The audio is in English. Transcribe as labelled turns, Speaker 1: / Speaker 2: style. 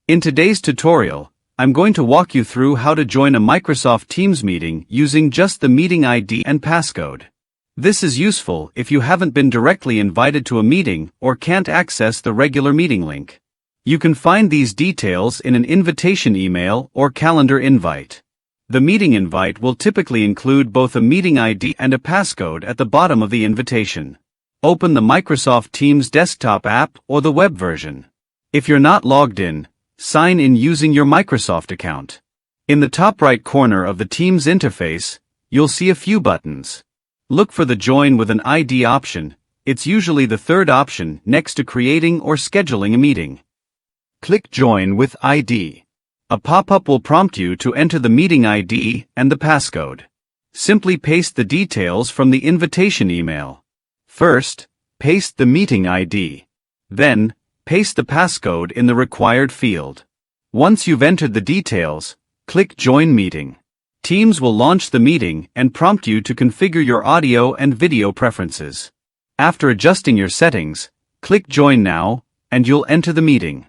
Speaker 1: In today's tutorial, I'm going to walk you through how to join a Microsoft Teams meeting using just the meeting ID and passcode. This is useful if you haven't been directly invited to a meeting or can't access the regular meeting link. You can find these details in an invitation email or calendar invite. The meeting invite will typically include both a meeting ID and a passcode at the bottom of the invitation. Open the Microsoft Teams desktop app or the web version. If you're not logged in, sign in using your Microsoft account. In the top right corner of the Teams interface, you'll see a few buttons. Look for the Join with an ID option. It's usually the third option next to creating or scheduling a meeting. Click Join with ID. A pop-up will prompt you to enter the meeting ID and the passcode. Simply paste the details from the invitation email. First, paste the meeting ID. Then, paste the passcode in the required field. Once you've entered the details, click Join Meeting. Teams will launch the meeting and prompt you to configure your audio and video preferences. After adjusting your settings, click Join Now, and you'll enter the meeting.